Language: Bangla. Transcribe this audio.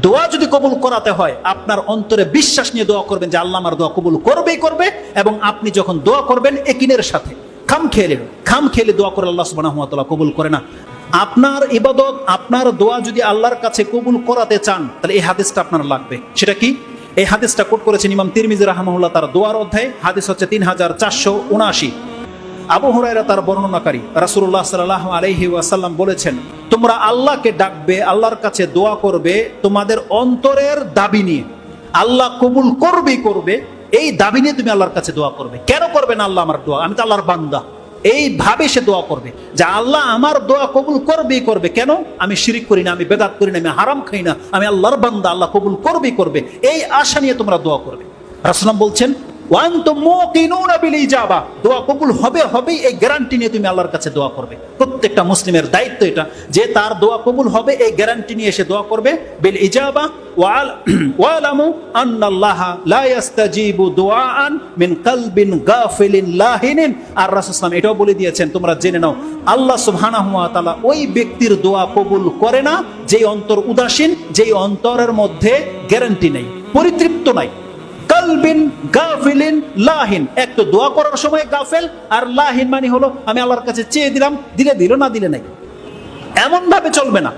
দোয়া যদি কবুল করাতে হয় আপনার অন্তরে বিশ্বাস নিয়ে দোয়া করবেন যে আল্লাহ আমার দোয়া কবুল করবেই করবে। এবং আপনি যখন দোয়া করবেন একিনের সাথে, খাম খেলে দোয়া করে আল্লাহ সুবহানাহু ওয়া তাআলা কবুল করে না। আপনার ইবাদত, আপনার দোয়া যদি আল্লাহর কাছে কবুল করাতে চান তাহলে এই হাদিসটা আপনার লাগবে। সেটা কি? এই হাদিসটা কোট করেছেন ইমাম তিরমিজি রাহিমাহুল্লাহ তার দোয়ার অধ্যায়, হাদিস হচ্ছে 3479। আবু হুরায়রা তার বর্ণনাকারী, রাসূলুল্লাহ সাল্লাল্লাহু আলাইহি ওয়াসাল্লাম বলেছেন, তোমরা আল্লাহকে ডাকবে, আল্লাহর কাছে দোয়া করবে তোমাদের অন্তরের দাবি নিয়ে, আল্লাহ কবুল করবেই করবে এই দাবি নিয়ে তুমি আল্লাহর কাছে দোয়া করবে। কেন করবে না আল্লাহ আমার দোয়া, আমি তো আল্লাহর বান্দা, এইভাবে সে দোয়া করবে যে আল্লাহ আমার দোয়া কবুল করবেই করবে। কেন? আমি শিরিক করি না, আমি বেদাত করি না, আমি হারাম খাই না, আমি আল্লাহর বান্দা, আল্লাহ কবুল করবেই করবে, এই আশা নিয়ে তোমরা দোয়া করবে। রাসূলুল্লাহ বলছেন ওয়ান্তুম মুকিনুনা বিল ইজাবা, দোয়া কবুল হবেই এই গ্যারান্টি নিয়ে তুমি আল্লাহর কাছে দোয়া করবে। প্রত্যেকটা মুসলিমের দায়িত্ব এটা যে তার দোয়া কবুল হবে এই গ্যারান্টি নিয়ে এসে দোয়া করবে। বিল ইজাবা ওয়ালামু আন্নাল্লাহা লা ইস্তাজিবু দুআআন মিন কলবিন গাফিলিন লাহিনিন। আর রাসূল সাল্লাল্লাহু আলাইহি ওয়াসাল্লাম এটাও বলে দিয়েছেন, তোমরা জেনে নাও আল্লাহ সুবহানাহু ওয়া তাআলা ওই ব্যক্তির দোয়া কবুল করে না যেই অন্তর উদাসীন, যেই অন্তরের মধ্যে গ্যারান্টি নেই, পরিতৃপ্ত নাই। কলবিন গাফিলিন লাহিন, এক তো দোয়া করার সময় গাফেল, আর লাহিন মানে হলো আমি আল্লাহর কাছে চেয়ে দিলাম, দিলে দিল, না দিলে নাই, এমন ভাবে চলবে না।